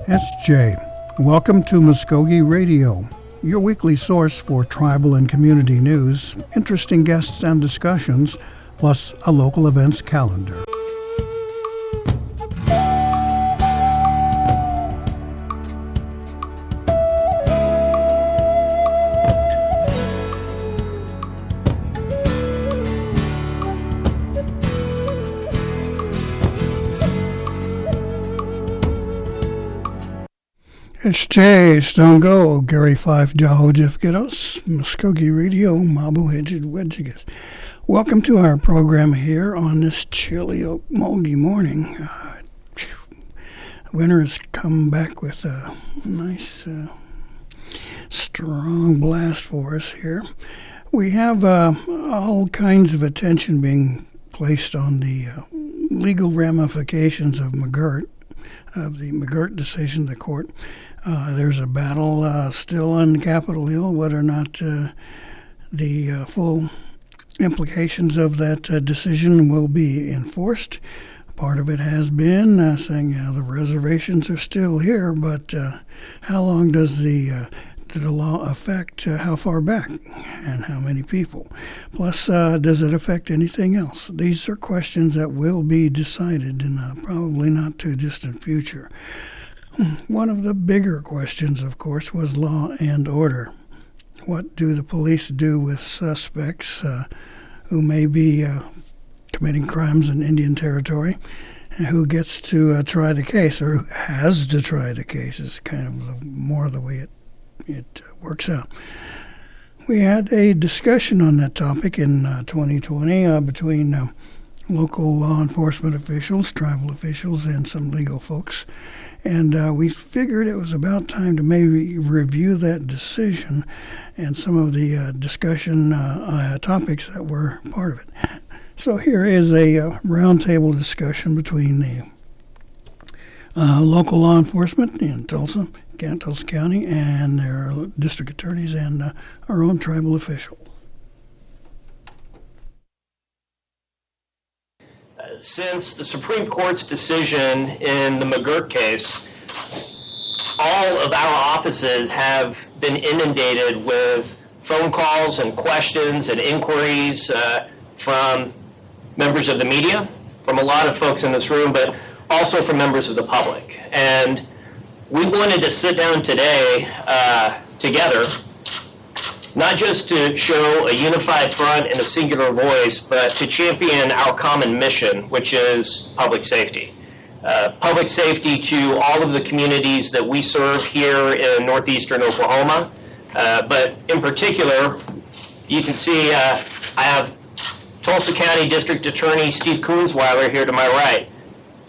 SJ. Welcome to Mvskoke Radio, your weekly source for tribal and community news, interesting guests and discussions, plus a local events calendar. It's Jay Stongo, Gary Fife, Jaho Jeff Giddos, Mvskoke Radio, Mabu Hedged Wedgigas. Welcome to our program here on this chilly Okmulgee morning. Winter has come back with a nice, strong blast for us here. We have all kinds of attention being placed on the legal ramifications of McGirt, of the McGirt decision, the court. There's a battle still on Capitol Hill, whether or not the full implications of that decision will be enforced. Part of it has been saying the reservations are still here, but how long does the law affect how far back and how many people? Plus, does it affect anything else? These are questions that will be decided in probably not too distant future. One of the bigger questions, of course, was law and order. What do the police do with suspects who may be committing crimes in Indian Territory, and who gets to try the case, or who has to try the case is kind of more the way it works out. We had a discussion on that topic in 2020 between local law enforcement officials, tribal officials, and some legal folks. And we figured it was about time to maybe review that decision and some of the discussion topics that were part of it. So here is a roundtable discussion between the local law enforcement in Tulsa County, and their district attorneys and our own tribal official. Since the Supreme Court's decision in the McGirt case, all of our offices have been inundated with phone calls and questions and inquiries from members of the media, from a lot of folks in this room, but also from members of the public. And we wanted to sit down today together, not just to show a unified front and a singular voice, but to champion our common mission, which is public safety. Public safety to all of the communities that we serve here in northeastern Oklahoma. But in particular, you can see I have Tulsa County District Attorney Steve Koonsweiler here to my right.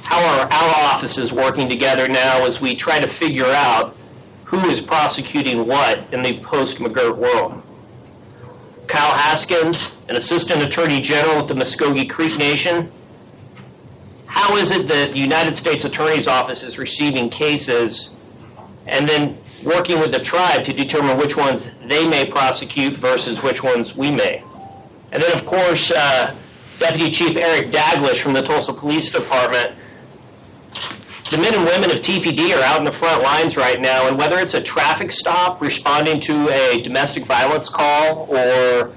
How are our offices working together now as we try to figure out who is prosecuting what in the post-McGirt world? Kyle Haskins, an Assistant Attorney General at the Mvskoke Creek Nation. How is it that the United States Attorney's Office is receiving cases and then working with the tribe to determine which ones they may prosecute versus which ones we may? And then, of course, Deputy Chief Eric Daglish from the Tulsa Police Department. The men and women of TPD are out in the front lines right now, and whether it's a traffic stop responding to a domestic violence call or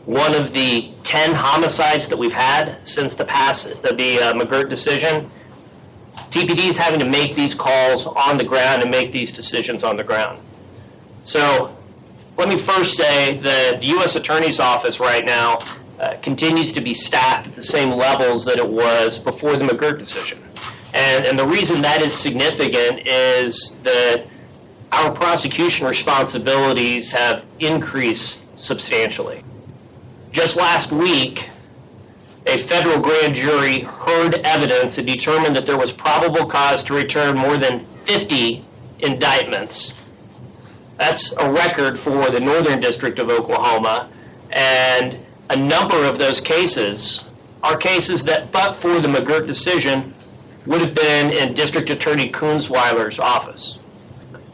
one of the 10 homicides that we've had since the McGirt decision, TPD is having to make these calls on the ground and make these decisions on the ground. So let me first say that the U.S. Attorney's Office right now continues to be staffed at the same levels that it was before the McGirt decision. And the reason that is significant is that our prosecution responsibilities have increased substantially. Just last week, a federal grand jury heard evidence and determined that there was probable cause to return more than 50 indictments. That's a record for the Northern District of Oklahoma, and a number of those cases are cases that, but for the McGirt decision, would have been in District Attorney Koonsweiler's office.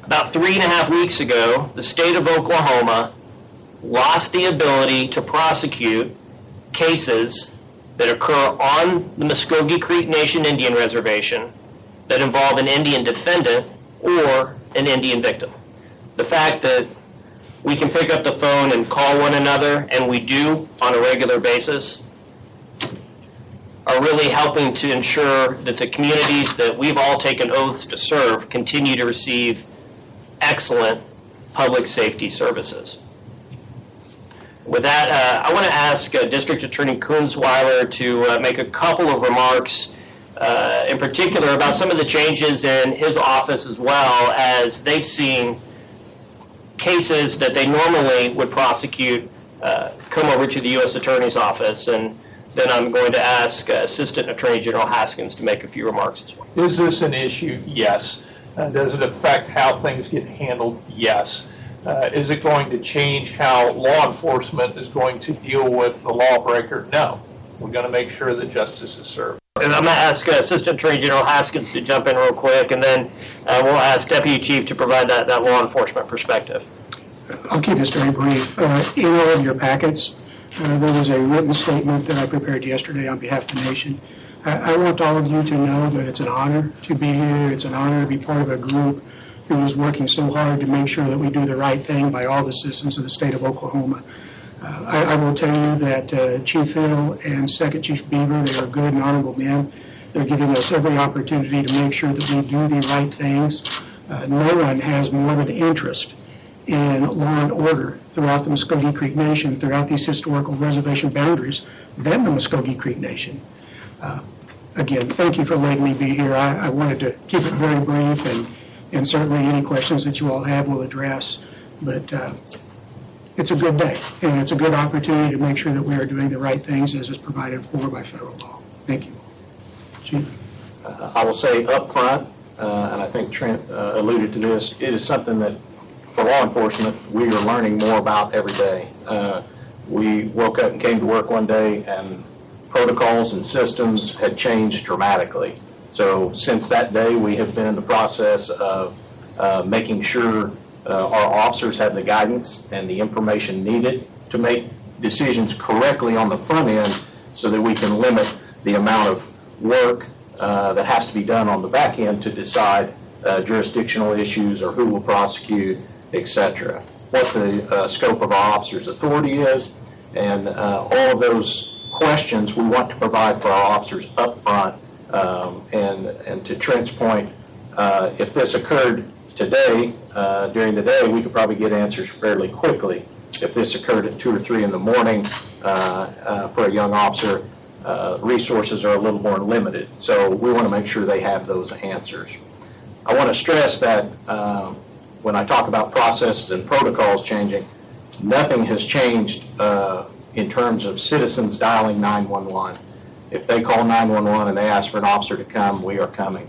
About 3.5 weeks ago, the state of Oklahoma lost the ability to prosecute cases that occur on the Mvskoke Creek Nation Indian Reservation that involve an Indian defendant or an Indian victim. The fact that we can pick up the phone and call one another, and we do on a regular basis, are really helping to ensure that the communities that we've all taken oaths to serve continue to receive excellent public safety services. With that, I want to ask District Attorney Kunzweiler to make a couple of remarks, in particular about some of the changes in his office, as well as they've seen cases that they normally would prosecute come over to the U.S. Attorney's Office. And then I'm going to ask Assistant Attorney General Haskins to make a few remarks as well. Is this an issue? Yes. Does it affect how things get handled? Yes. Is it going to change how law enforcement is going to deal with the lawbreaker? No. We're going to make sure that justice is served. And I'm going to ask Assistant Attorney General Haskins to jump in real quick, and then we'll ask Deputy Chief to provide that law enforcement perspective. I'll keep this very brief. In all of your packets, there was a written statement that I prepared yesterday on behalf of the nation. I want all of you to know that it's an honor to be here. It's an honor to be part of a group who is working so hard to make sure that we do the right thing by all the citizens of the state of Oklahoma. I will tell you that Chief Hill and Second Chief Beaver, they are good and honorable men. They're giving us every opportunity to make sure that we do the right things. No one has more of an interest in law and order throughout the Mvskoke Creek Nation, throughout these historical reservation boundaries, than the Mvskoke Creek Nation. Again, thank you for letting me be here. I wanted to keep it very brief, and certainly any questions that you all have we'll address. But it's a good day, and it's a good opportunity to make sure that we are doing the right things as is provided for by federal law. Thank you. Chief? I will say up front, and I think Trent alluded to this, it is something that for law enforcement we are learning more about every day. We woke up and came to work one day and protocols and systems had changed dramatically. So since that day we have been in the process of making sure our officers have the guidance and the information needed to make decisions correctly on the front end so that we can limit the amount of work that has to be done on the back end to decide jurisdictional issues or who will prosecute, etc. What the scope of our officers' authority is, and all of those questions we want to provide for our officers up front. And to Trent's point, if this occurred today, during the day, we could probably get answers fairly quickly. If this occurred at 2 or 3 in the morning for a young officer, resources are a little more limited. So we want to make sure they have those answers. I want to stress that when I talk about processes and protocols changing, nothing has changed in terms of citizens dialing 911. If they call 911 and they ask for an officer to come, we are coming.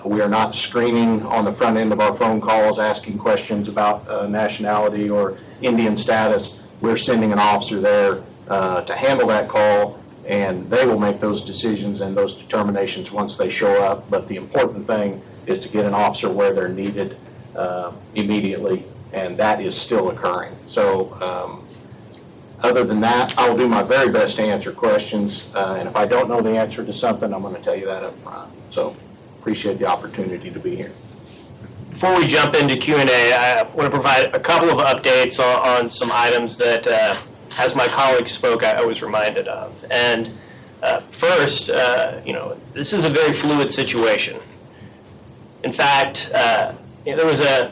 We are not screening on the front end of our phone calls, asking questions about nationality or Indian status. We're sending an officer there to handle that call, and they will make those decisions and those determinations once they show up. But the important thing is to get an officer where they're needed immediately, and that is still occurring. So other than that, I will do my very best to answer questions, and if I don't know the answer to something, I'm going to tell you that up front. So appreciate the opportunity to be here. Before we jump into Q&A, I want to provide a couple of updates on some items that, as my colleagues spoke, I was reminded of. And first, this is a very fluid situation. In fact, there was a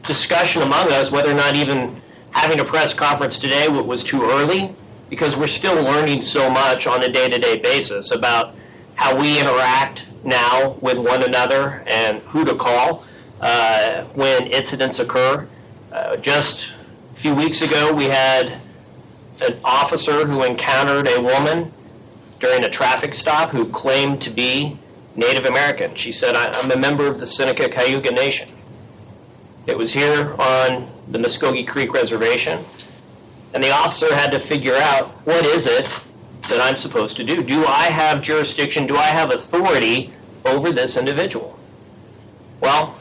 discussion among us whether or not even having a press conference today was too early, because we're still learning so much on a day-to-day basis about how we interact now with one another and who to call when incidents occur. Just a few weeks ago, we had an officer who encountered a woman during a traffic stop who claimed to be Native American. She said, "I'm a member of the Seneca Cayuga Nation." It was here on the Mvskoke Creek Reservation, and the officer had to figure out, what is it that I'm supposed to do? Do I have jurisdiction? Do I have authority over this individual? Well,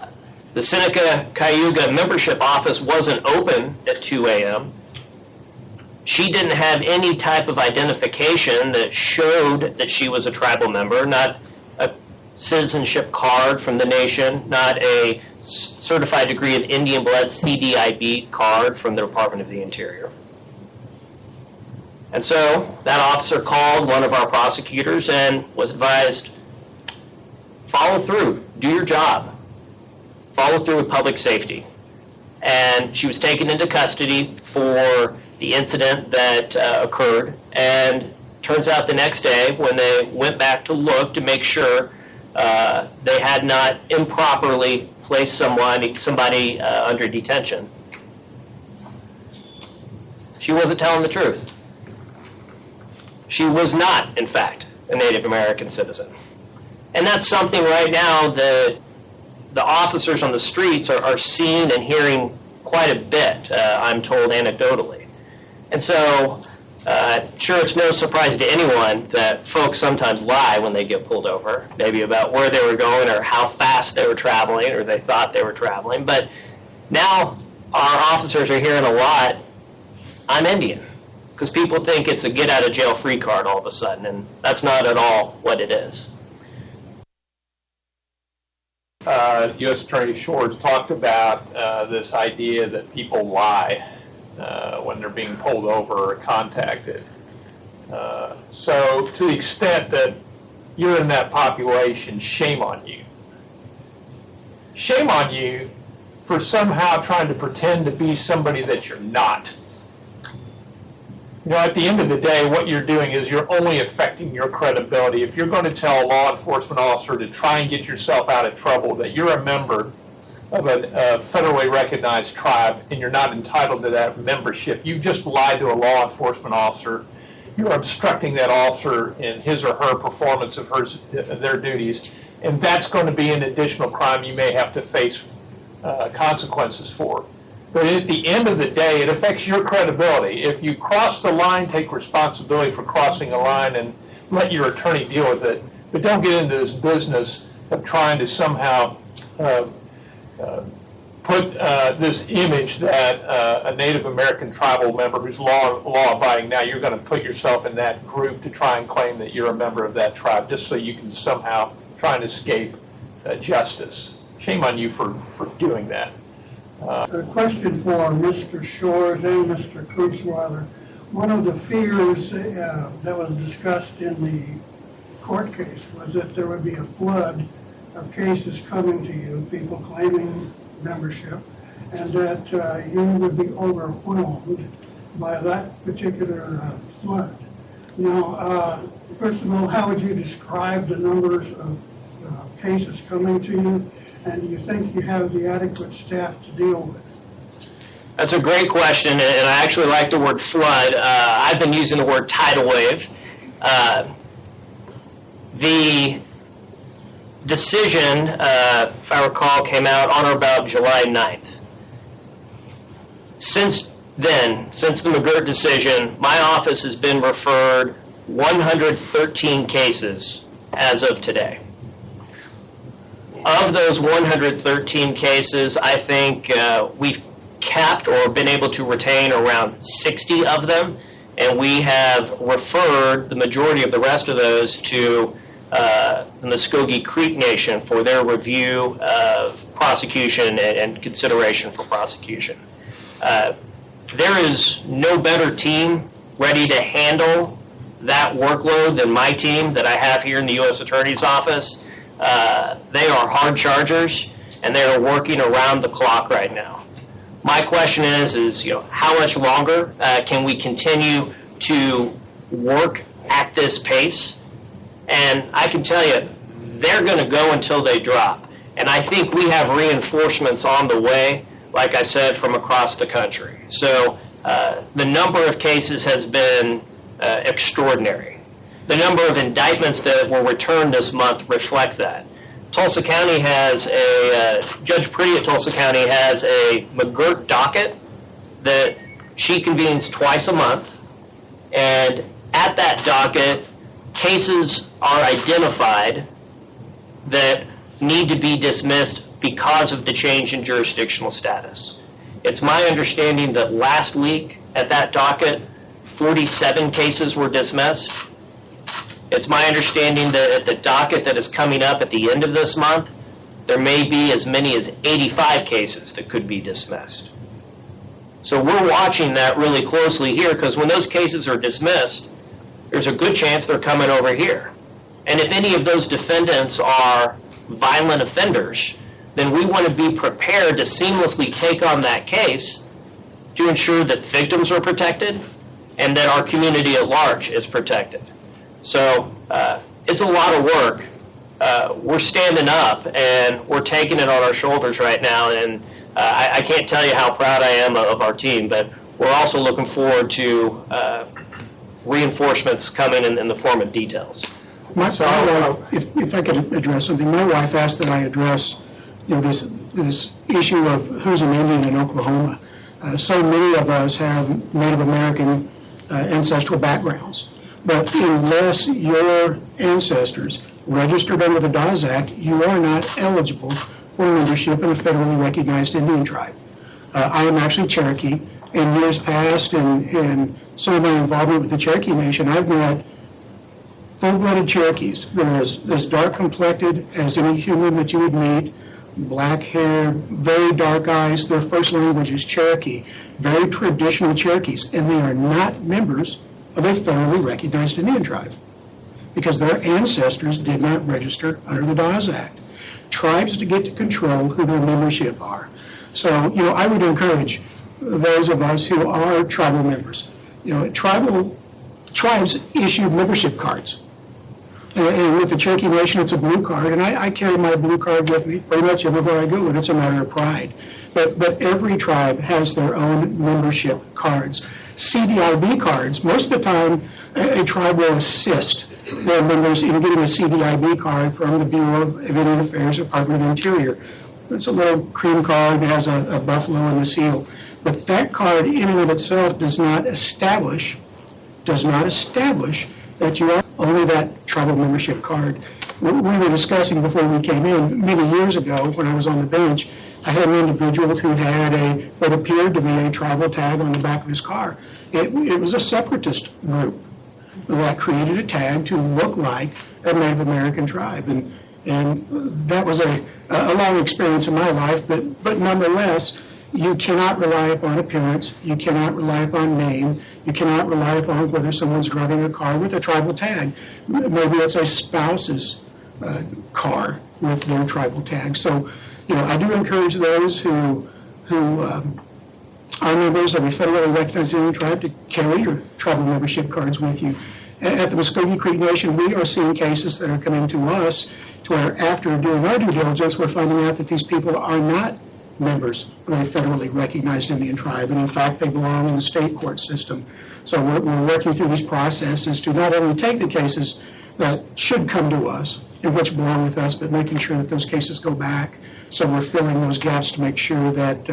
the Seneca Cayuga membership office wasn't open at 2 a.m. She didn't have any type of identification that showed that she was a tribal member, not a citizenship card from the nation, not a certified degree of Indian blood CDIB card from the Department of the Interior. And so that officer called one of our prosecutors and was advised, follow through, do your job, follow through with public safety. And she was taken into custody for the incident that occurred, and turns out the next day when they went back to look to make sure they had not improperly placed somebody under detention, she wasn't telling the truth. She was not, in fact, a Native American citizen. And that's something right now that the officers on the streets are seeing and hearing quite a bit, I'm told anecdotally. And so, sure, it's no surprise to anyone that folks sometimes lie when they get pulled over, maybe about where they were going or how fast they were traveling or they thought they were traveling. But now our officers are hearing a lot, I'm Indian, because people think it's a get-out-of-jail-free card all of a sudden, and that's not at all what it is. U.S. Attorney Shores talked about this idea that people lie when they're being pulled over or contacted. So to the extent that you're in that population, shame on you. Shame on you for somehow trying to pretend to be somebody that you're not. You know, at the end of the day, what you're doing is you're only affecting your credibility. If you're going to tell a law enforcement officer to try and get yourself out of trouble, that you're a member of a federally recognized tribe and you're not entitled to that membership, you've just lied to a law enforcement officer. You're obstructing that officer in his or her performance of their duties, and that's going to be an additional crime you may have to face consequences for. But at the end of the day, it affects your credibility. If you cross the line, take responsibility for crossing a line and let your attorney deal with it. But don't get into this business of trying to somehow put this image that a Native American tribal member who's law-abiding, now you're going to put yourself in that group to try and claim that you're a member of that tribe just so you can somehow try and escape justice. Shame on you for doing that. A question for Mr. Shores and Mr. Kunzweiler. One of the fears that was discussed in the court case was that there would be a flood of cases coming to you, people claiming membership, and that you would be overwhelmed by that particular flood. Now, first of all, how would you describe the numbers of cases coming to you? And do you think you have the adequate staff to deal with it? That's a great question, and I actually like the word flood. I've been using the word tidal wave. The decision, if I recall, came out on or about July 9th. Since then, since the McGirt decision, my office has been referred 113 cases as of today. Of those 113 cases, I think we've capped or been able to retain around 60 of them, and we have referred the majority of the rest of those to the Mvskoke Creek Nation for their review of prosecution and consideration for prosecution. There is no better team ready to handle that workload than my team that I have here in the U.S. Attorney's Office. They are hard chargers, and they are working around the clock right now. My question is how much longer can we continue to work at this pace? And I can tell you, they're going to go until they drop. And I think we have reinforcements on the way, like I said, from across the country. So the number of cases has been extraordinary. The number of indictments that were returned this month reflect that. Tulsa County has Judge Pretty at Tulsa County has a McGirt docket that she convenes twice a month, and at that docket, cases are identified that need to be dismissed because of the change in jurisdictional status. It's my understanding that last week at that docket, 47 cases were dismissed. It's my understanding that at the docket that is coming up at the end of this month, there may be as many as 85 cases that could be dismissed. So we're watching that really closely here, because when those cases are dismissed, there's a good chance they're coming over here. And if any of those defendants are violent offenders, then we want to be prepared to seamlessly take on that case to ensure that victims are protected and that our community at large is protected. So it's a lot of work. We're standing up and we're taking it on our shoulders right now, and I can't tell you how proud I am of our team, but we're also looking forward to reinforcements coming in the form of details. My wife, if I could address something, my wife asked that I address, this issue of who's an Indian in Oklahoma. So many of us have Native American ancestral backgrounds, but unless your ancestors registered under the Dawes Act, you are not eligible for membership in a federally recognized Indian tribe. I am actually Cherokee. In years past, and some of my involvement with the Cherokee Nation, I've met full-blooded Cherokees. They're as dark-complected as any human that you would meet, black hair, very dark eyes. Their first language is Cherokee, very traditional Cherokees, and they are not members of a federally recognized Indian tribe because their ancestors did not register under the Dawes Act. Tribes to get to control who their membership are. So, I would encourage those of us who are tribal members. Tribes issue membership cards. And with the Cherokee Nation, it's a blue card, and I carry my blue card with me pretty much everywhere I go, and it's a matter of pride. But every tribe has their own membership cards. CDIB cards, most of the time, a tribe will assist their members in getting a CDIB card from the Bureau of Indian Affairs, Department of Interior. It's a little cream card that has a buffalo and the seal. But that card in and of itself does not establish that you are only that tribal membership card. We were discussing before we came in, many years ago when I was on the bench, I had an individual who had what appeared to be a tribal tag on the back of his car. It was a separatist group that created a tag to look like a Native American tribe. And that was a long experience in my life, but nonetheless, you cannot rely upon appearance, you cannot rely upon name, you cannot rely upon whether someone's driving a car with a tribal tag. Maybe it's a spouse's car with their tribal tag. So, I do encourage those who are members of a federally recognized Indian tribe to carry your tribal membership cards with you. At the Mvskoke Creek Nation, we are seeing cases that are coming to us to where after doing our due diligence, we're finding out that these people are not members of a federally recognized Indian tribe, and in fact, they belong in the state court system. So we're working through these processes to not only take the cases that should come to us and which belong with us, but making sure that those cases go back. So we're filling those gaps to make sure that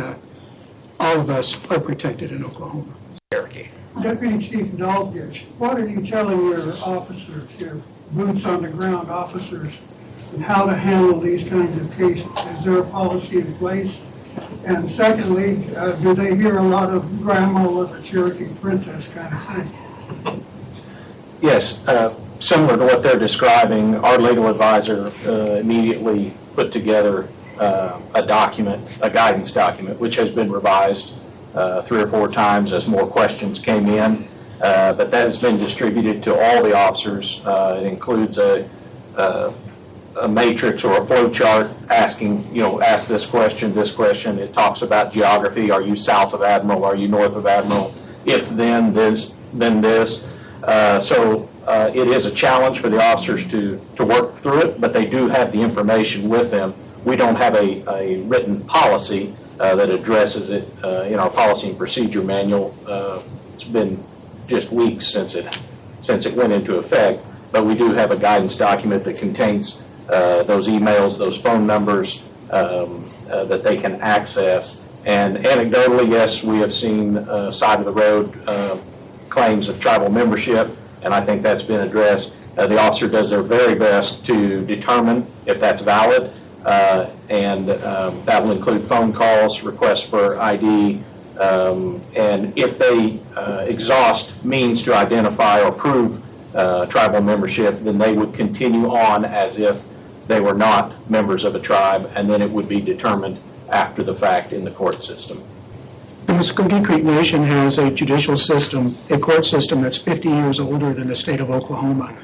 all of us are protected in Oklahoma. Cherokee. Deputy Chief Dalgish, what are you telling your officers, your boots on the ground officers, and how to handle these kinds of cases? Is there a policy in place? And secondly, do they hear a lot of grandma was a Cherokee princess kind of thing? Yes, similar to what they're describing, our legal advisor immediately put together a document, a guidance document, which has been revised 3 or 4 times as more questions came in. But that has been distributed to all the officers. It includes a matrix or a flow chart asking, ask this question. It talks about geography. Are you south of Admiral? Are you north of Admiral? If then this, then this. So it is a challenge for the officers to work through it, but they do have the information with them. We don't have a written policy that addresses it in our policy and procedure manual. It's been just weeks since it went into effect, but we do have a guidance document that contains those emails, those phone numbers that they can access. And anecdotally, yes, we have seen side of the road claims of tribal membership, and I think that's been addressed. The officer does their very best to determine if that's valid, and that will include phone calls, requests for ID, and if they exhaust means to identify or prove tribal membership, then they would continue on as if they were not members of a tribe, and then it would be determined after the fact in the court system. The Mvskoke Creek Nation has a judicial system, a court system that's 50 years older than the state of Oklahoma.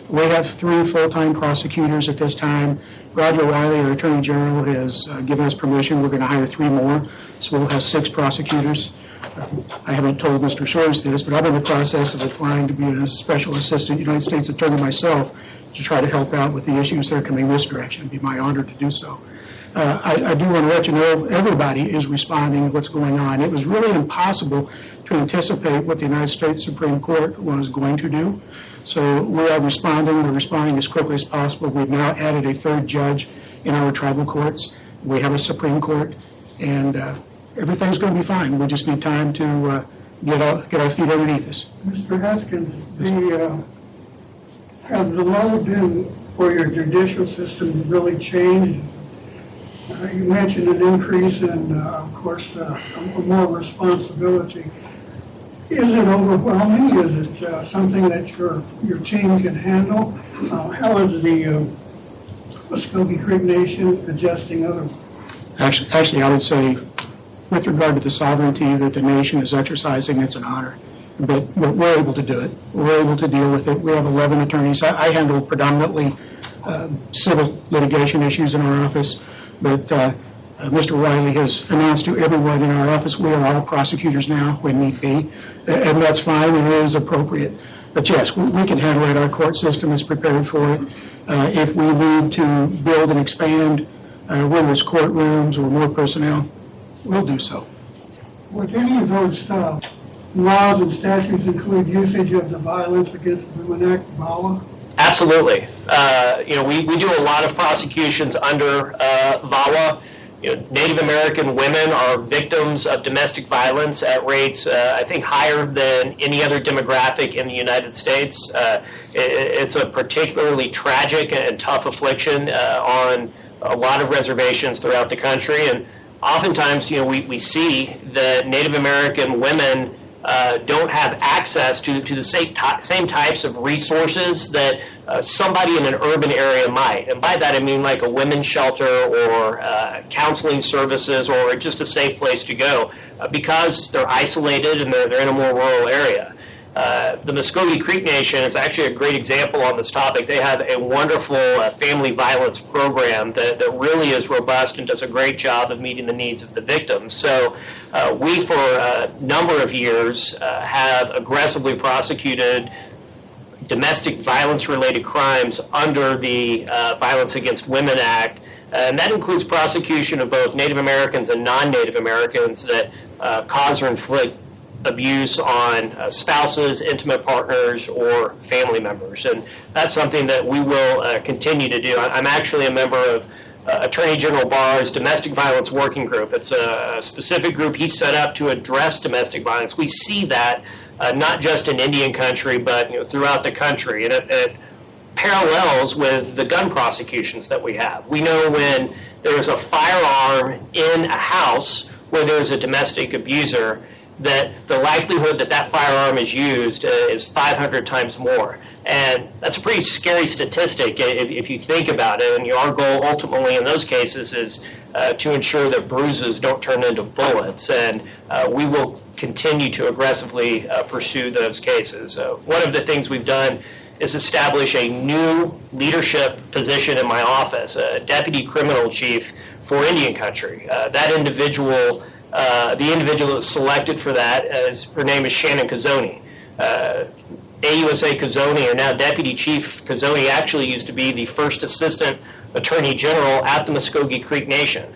We have 3 full-time prosecutors at this time. Roger Wiley, our Attorney General, has given us permission. We're going to hire 3 more, so we'll have 6 prosecutors. I haven't told Mr. Shores this, but I'm in the process of applying to be a Special Assistant United States Attorney myself to try to help out with the issues that are coming this direction. It'd be my honor to do so. I do want to let you know everybody is responding to what's going on. It was really impossible to anticipate what the United States Supreme Court was going to do. So we are responding. We're responding as quickly as possible. We've now added a 3rd judge in our tribal courts. We have a Supreme Court, and everything's going to be fine. We just need time to get our feet underneath us. Mr. Haskins, has the load for your judicial system really changed? You mentioned an increase in, of course, more responsibility. Is it overwhelming? Is it something that your team can handle? How is the Mvskoke Creek Nation adjusting other? Actually, I would say, with regard to the sovereignty that the nation is exercising, it's an honor. But we're able to do it. We're able to deal with it. We have 11 attorneys. I handle predominantly civil litigation issues in our office, but Mr. Wiley has announced to everyone in our office we are all prosecutors now when need be, and that's fine and it is appropriate. But yes, we can handle it. Our court system is prepared for it. If we need to build and expand, whether it's courtrooms or more personnel, we'll do so. Would any of those laws and statutes include usage of the Violence Against Women Act, VAWA? Absolutely. We do a lot of prosecutions under VAWA. Native American women are victims of domestic violence at rates, I think, higher than any other demographic in the United States. It's a particularly tragic and tough affliction on a lot of reservations throughout the country. And oftentimes, we see that Native American women don't have access to the same types of resources that somebody in an urban area might. And by that I mean like a women's shelter or counseling services or just a safe place to go because they're isolated and they're in a more rural area. The Mvskoke Creek Nation is actually a great example on this topic. They have a wonderful family violence program that really is robust and does a great job of meeting the needs of the victims. So we, for a number of years, have aggressively prosecuted domestic violence-related crimes under the Violence Against Women Act. And that includes prosecution of both Native Americans and non-Native Americans that cause or inflict abuse on spouses, intimate partners, or family members. And that's something that we will continue to do. I'm actually a member of Attorney General Barr's Domestic Violence Working Group. It's a specific group he set up to address domestic violence. We see that not just in Indian country, but throughout the country. And it parallels with the gun prosecutions that we have. We know when there's a firearm in a house where there's a domestic abuser, that the likelihood that that firearm is used is 500 times more. And that's a pretty scary statistic if you think about it. And our goal ultimately in those cases is to ensure that bruises don't turn into bullets. And we will continue to aggressively pursue those cases. One of the things we've done is establish a new leadership position in my office, a deputy criminal chief for Indian country. That individual, the individual that's selected for that, her name is Shannon Kazoni. AUSA Kazoni, or now Deputy Chief Kazoni, actually used to be the first Assistant Attorney General at the Mvskoke Creek Nation.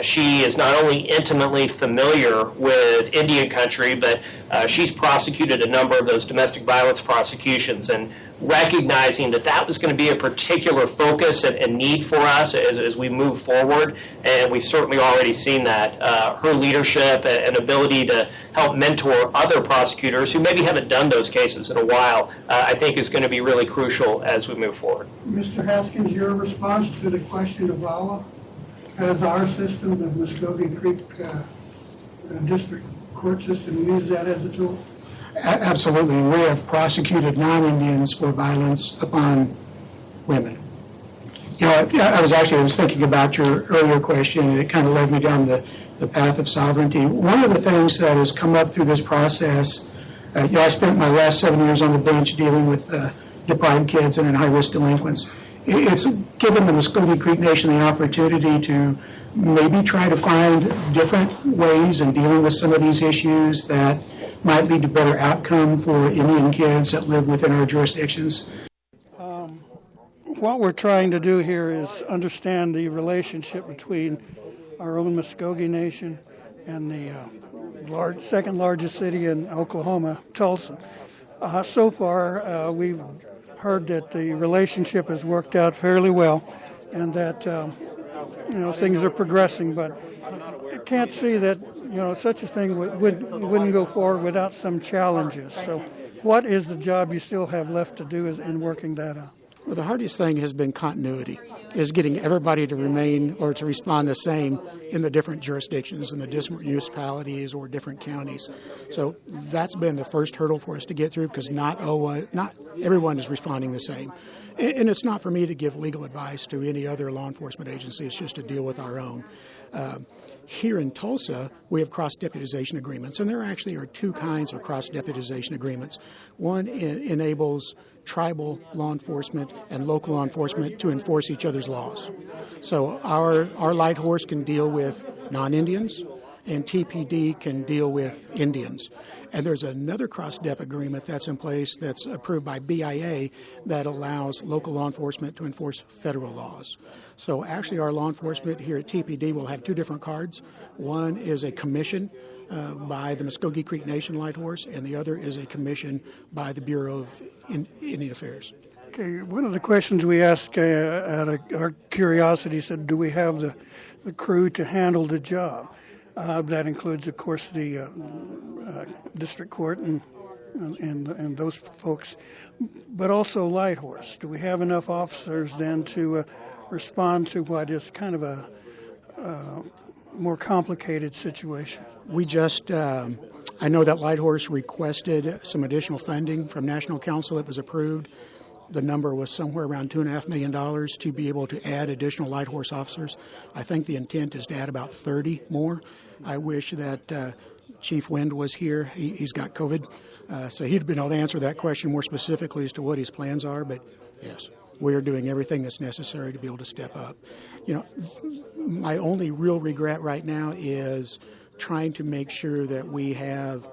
She is not only intimately familiar with Indian country, but she's prosecuted a number of those domestic violence prosecutions, and recognizing that that was going to be a particular focus and need for us as we move forward, and we've certainly already seen that. Her leadership and ability to help mentor other prosecutors who maybe haven't done those cases in a while, I think is going to be really crucial as we move forward. Mr. Haskins, your response to the question of VAWA, has our system, the Mvskoke Creek District Court system, used that as a tool? Absolutely. We have prosecuted non-Indians for violence upon women. You know, I was thinking about your earlier question, and it kind of led me down the path of sovereignty. One of the things that has come up through this process, I spent my last 7 years on the bench dealing with deprived kids and high-risk delinquents. It's given the Mvskoke Creek Nation the opportunity to maybe try to find different ways in dealing with some of these issues that might lead to better outcome for Indian kids that live within our jurisdictions. What we're trying to do here is understand the relationship between our own Mvskoke Nation and the second largest city in Oklahoma, Tulsa. So far, we've heard that the relationship has worked out fairly well, and that things are progressing. But I can't see that such a thing wouldn't go forward without some challenges. So, what is the job you still have left to do in working that out? Well, the hardest thing has been continuity, is getting everybody to remain or to respond the same in the different jurisdictions, in the different municipalities or different counties. So that's been the first hurdle for us to get through, because not everyone is responding the same. And it's not for me to give legal advice to any other law enforcement agency. It's just to deal with our own. Here in Tulsa, we have cross-deputization agreements, and there actually are two kinds of cross-deputization agreements. One enables tribal law enforcement and local law enforcement to enforce each other's laws. So our light horse can deal with non-Indians, and TPD can deal with Indians. And there's another cross-dep agreement that's in place that's approved by BIA that allows local law enforcement to enforce federal laws. So actually our law enforcement here at TPD will have two different cards. One is a commission by the Mvskoke Creek Nation Light Horse, and the other is a commission by the Bureau of Indian Affairs. Okay, one of the questions we asked out of our curiosity said, do we have the crew to handle the job? That includes, of course, the district court and those folks, but also light horse. Do we have enough officers then to respond to what is kind of a more complicated situation? We just, I know that Light Horse requested some additional funding from National Council. It was approved. The number was somewhere around $2.5 million to be able to add additional Light Horse officers. I think the intent is to add about 30 more. I wish that Chief Wind was here. He's got COVID, so he'd been able to answer that question more specifically as to what his plans are. But yes, we are doing everything that's necessary to be able to step up. My only real regret right now is trying to make sure that we have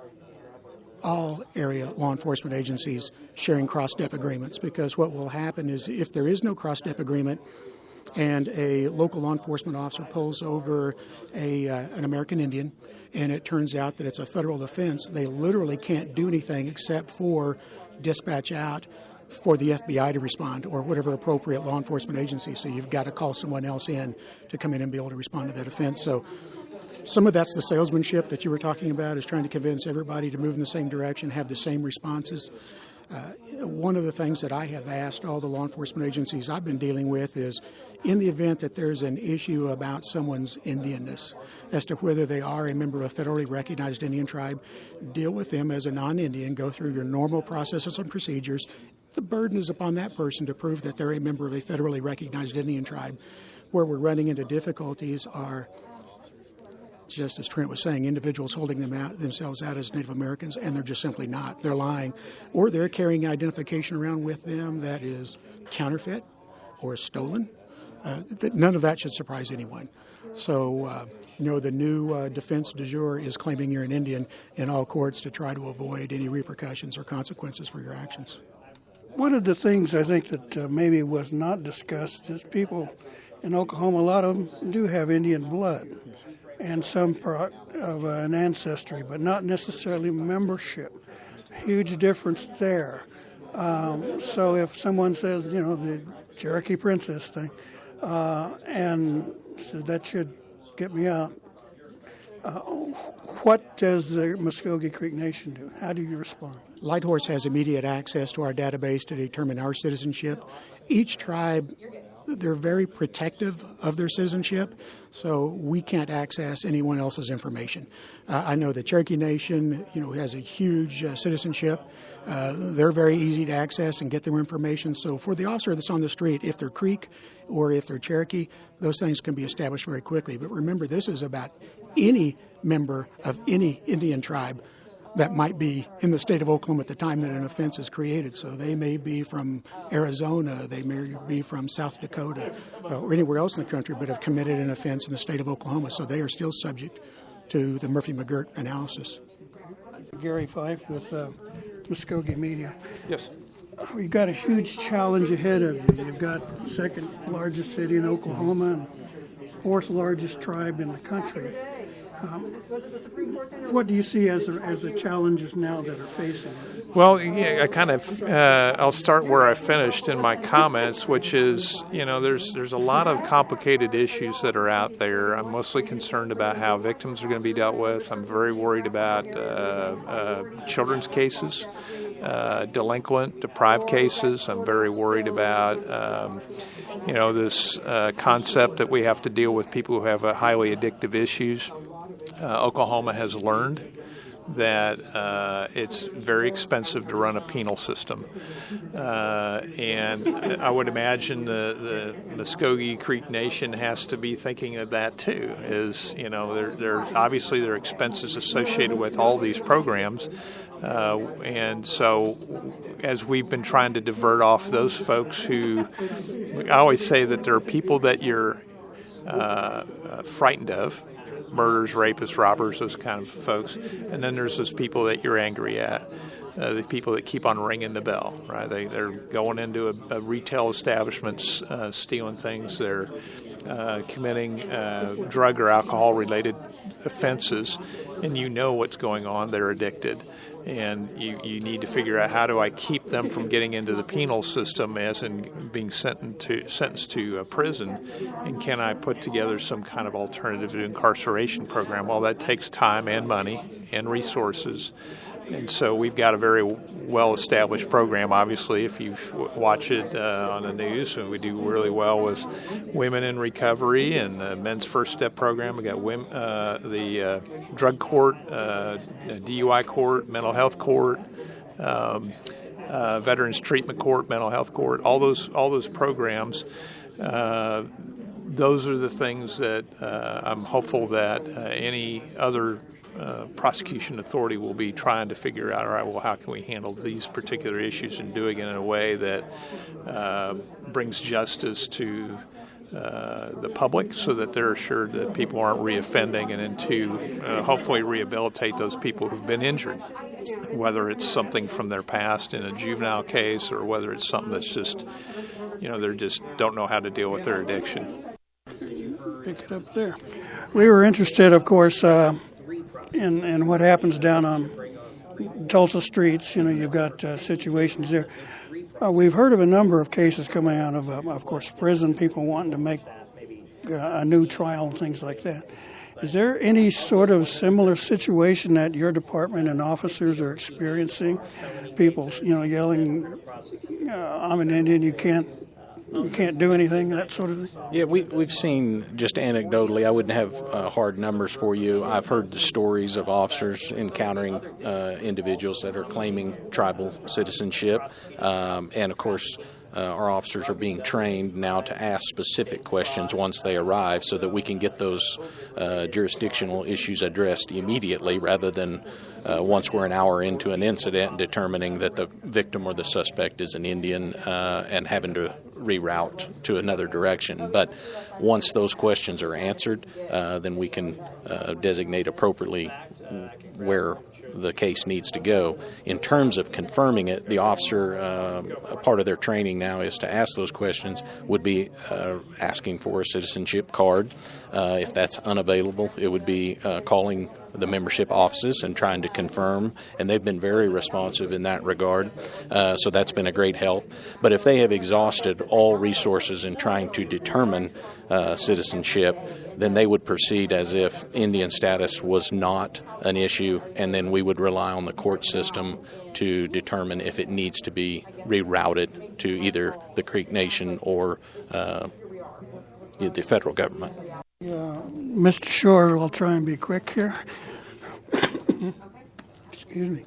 all area law enforcement agencies sharing cross-step agreements, because what will happen is if there is no cross-step agreement and a local law enforcement officer pulls over an American Indian and it turns out that it's a federal offense, they literally can't do anything except for dispatch out for the FBI to respond or whatever appropriate law enforcement agency. So you've got to call someone else in to come in and be able to respond to that offense. So some of that's the salesmanship that you were talking about, is trying to convince everybody to move in the same direction, have the same responses. One of the things that I have asked all the law enforcement agencies I've been dealing with is, in the event that there's an issue about someone's Indianness, as to whether they are a member of a federally recognized Indian tribe, deal with them as a non-Indian, go through your normal processes and procedures. The burden is upon that person to prove that they're a member of a federally recognized Indian tribe. Where we're running into difficulties are, just as Trent was saying, individuals holding themselves out as Native Americans, and they're just simply not. They're lying, or they're carrying identification around with them that is counterfeit or stolen. None of that should surprise anyone. So, the new defense du jour is claiming you're an Indian in all courts to try to avoid any repercussions or consequences for your actions. One of the things I think that maybe was not discussed is people in Oklahoma, a lot of them do have Indian blood and some part of an ancestry, but not necessarily membership. Huge difference there. So if someone says, the Cherokee Princess thing, and says that should get me out, what does the Mvskoke Creek Nation do? How do you respond? Light Horse has immediate access to our database to determine our citizenship. Each tribe they're very protective of their citizenship, so we can't access anyone else's information. I know the Cherokee Nation, has a huge citizenship. They're very easy to access and get their information. So for the officer that's on the street, if they're Creek or if they're Cherokee, those things can be established very quickly. But remember, this is about any member of any Indian tribe that might be in the state of Oklahoma at the time that an offense is created. So they may be from Arizona, they may be from South Dakota, or anywhere else in the country, but have committed an offense in the state of Oklahoma. So they are still subject to the Murphy-McGirt analysis. Gary Fife with Mvskoke Media. Yes. You've got a huge challenge ahead of you. You've got second largest city in Oklahoma and fourth largest tribe in the country. What do you see as the challenges now that are facing you? Well, yeah, I'll start where I finished in my comments, which is, there's a lot of complicated issues that are out there. I'm mostly concerned about how victims are going to be dealt with. I'm very worried about children's cases, delinquent, deprived cases. I'm very worried about, this concept that we have to deal with people who have highly addictive issues. Oklahoma has learned that it's very expensive to run a penal system. And I would imagine the Mvskoke Creek Nation has to be thinking of that too, there's obviously there are expenses associated with all these programs. And so as we've been trying to divert off those folks I always say that there are people that you're frightened of, murderers, rapists, robbers, those kind of folks. And then there's those people that you're angry at, the people that keep on ringing the bell, right? They're going into a retail establishment, stealing things. They're committing drug or alcohol-related offenses, and you know what's going on. They're addicted. And you need to figure out, how do I keep them from getting into the penal system, as in being sentenced to prison, and can I put together some kind of alternative to incarceration program? Well, that takes time and money and resources. And so we've got a very well-established program. Obviously, if you watch it on the news, we do really well with women in recovery and the men's first step program. We got the drug court, DUI court, mental health court, veterans treatment court, mental health court. All those programs. Those are the things that I'm hopeful that any other prosecution authority will be trying to figure out, all right, well, how can we handle these particular issues and doing it in a way that brings justice to the public, so that they're assured that people aren't reoffending, and then to hopefully rehabilitate those people who've been injured, whether it's something from their past in a juvenile case, or whether it's something that's just, they just don't know how to deal with their addiction. Pick it up there. We were interested, of course, in what happens down on Tulsa streets. You've got situations there. We've heard of a number of cases coming out of course, prison, people wanting to make a new trial and things like that. Is there any sort of similar situation that your department and officers are experiencing? People, yelling, I'm an Indian, you can't do anything, that sort of thing? Yeah, we've seen, just anecdotally, I wouldn't have hard numbers for you. I've heard the stories of officers encountering individuals that are claiming tribal citizenship. And, of course, our officers are being trained now to ask specific questions once they arrive, so that we can get those jurisdictional issues addressed immediately, rather than once we're an hour into an incident determining that the victim or the suspect is an Indian and having to reroute to another direction. But once those questions are answered, then we can designate appropriately where the case needs to go. In terms of confirming it, the officer, a part of their training now is to ask those questions, would be asking for a citizenship card. If that's unavailable, it would be calling the membership offices and trying to confirm, and they've been very responsive in that regard. So that's been a great help. But if they have exhausted all resources in trying to determine citizenship, then they would proceed as if Indian status was not an issue, and then we would rely on the court system to determine if it needs to be rerouted to either the Creek Nation or the federal government. Mr. Short, I'll try and be quick here. Excuse me.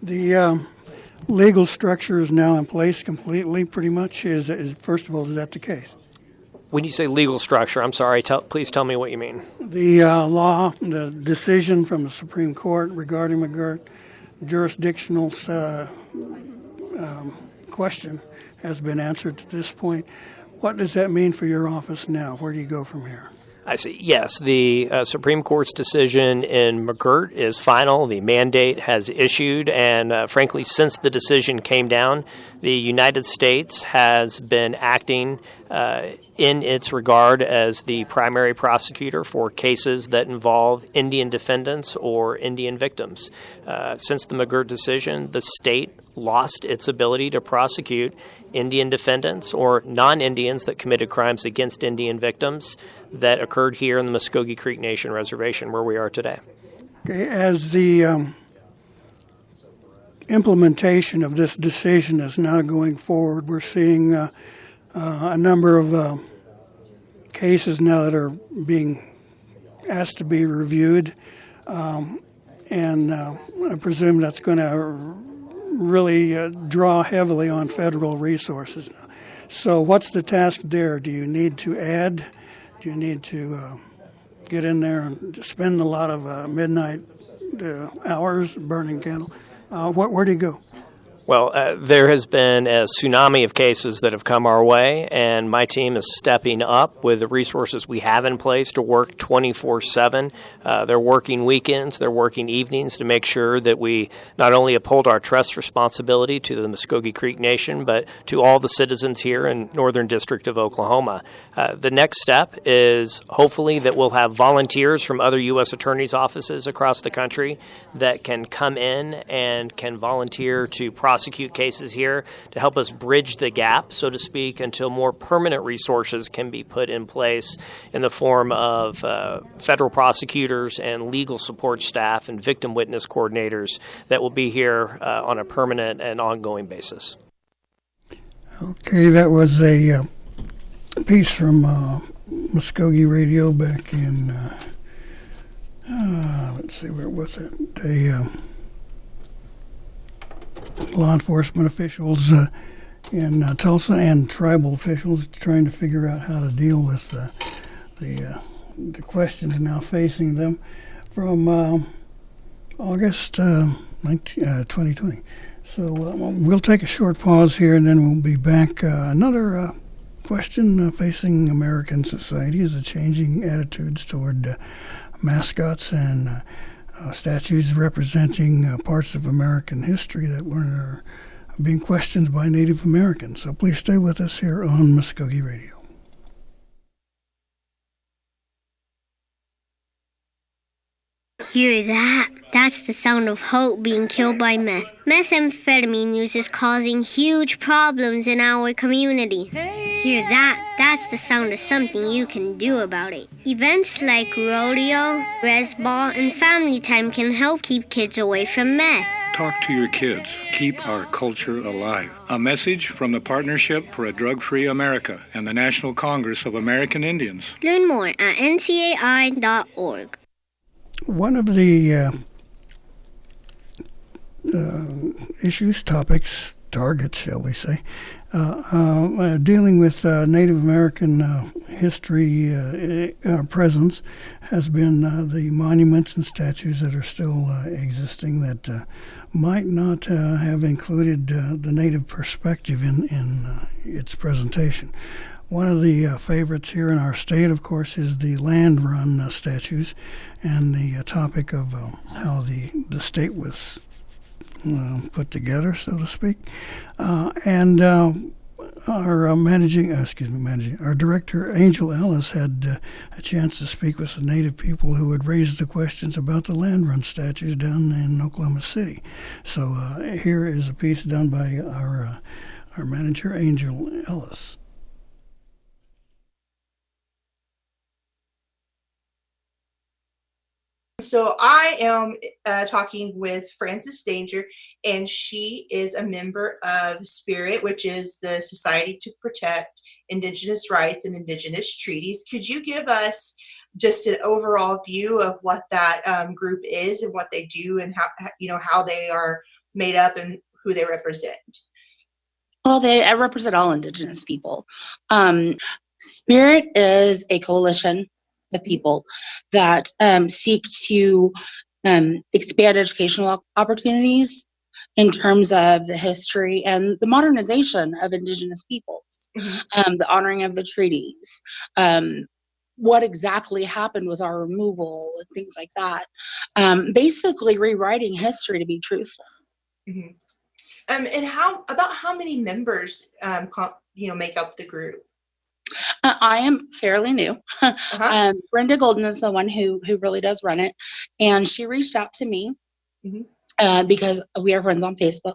The legal structure is now in place completely, pretty much. First of all, is that the case? When you say legal structure, I'm sorry, please tell me what you mean. The law, the decision from the Supreme Court regarding McGirt, jurisdictional question has been answered to this point. What does that mean for your office now? Where do you go from here? I see. Yes, the Supreme Court's decision in McGirt is final. The mandate has issued, and frankly, since the decision came down, the United States has been acting in its regard as the primary prosecutor for cases that involve Indian defendants or Indian victims. Since the McGirt decision, the state lost its ability to prosecute Indian defendants or non-Indians that committed crimes against Indian victims that occurred here in the Mvskoke Creek Nation Reservation, where we are today. Okay, as the implementation of this decision is now going forward, we're seeing a number of cases now that are being asked to be reviewed, and I presume that's going to really draw heavily on federal resources. So what's the task there? Do you need to add? Do you need to get in there and spend a lot of midnight hours burning candle? Where do you go? Well, there has been a tsunami of cases that have come our way, and my team is stepping up with the resources we have in place to work 24/7. They're working weekends, they're working evenings to make sure that we not only uphold our trust responsibility to the Mvskoke Creek Nation, but to all the citizens here in Northern District of Oklahoma. The next step is hopefully that we'll have volunteers from other U.S. attorneys' offices across the country that can come in and can volunteer to prosecute cases here to help us bridge the gap, so to speak, until more permanent resources can be put in place in the form of federal prosecutors and legal support staff and victim witness coordinators that will be here on a permanent and ongoing basis. Okay, that was a piece from Mvskoke Radio back in, let's see, where was it? Law enforcement officials in Tulsa and tribal officials trying to figure out how to deal with the questions now facing them from August 2020. So we'll take a short pause here, and then we'll be back. Another question facing American society is the changing attitudes toward mascots and statues representing parts of American history that were being questioned by Native Americans. So please stay with us here on Mvskoke Radio. Hear that? That's the sound of hope being killed by meth. Methamphetamine use is causing huge problems in our community. Hear that? That's the sound of something you can do about it. Events like rodeo, res ball, and family time can help keep kids away from meth. Talk to your kids. Keep our culture alive. A message from the Partnership for a Drug-Free America and the National Congress of American Indians. Learn more at ncai.org. One of the issues, topics, targets, shall we say, dealing with Native American history presence has been the monuments and statues that are still existing that might not have included the Native perspective in its presentation. One of the favorites here in our state, of course, is the land run statues and the topic of how the state was put together, so to speak. And our our director, Angel Ellis, had a chance to speak with some Native people who had raised the questions about the land run statues down in Oklahoma City. So here is a piece done by our manager, Angel Ellis. So I am talking with Frances Danger, and she is a member of SPIRIT, which is the Society to Protect Indigenous Rights and Indigenous Treaties. Could you give us just an overall view of what that group is and what they do, and how they are made up and who they represent? Well, I represent all Indigenous people. SPIRIT is a coalition of people that seek to expand educational opportunities in terms of the history and the modernization of Indigenous peoples, the honoring of the treaties, what exactly happened with our removal and things like that. Basically rewriting history to be truthful. Mm-hmm. And how many members make up the group? I am fairly new. Brenda Golden is the one who really does run it, and she reached out to me because we are friends on Facebook,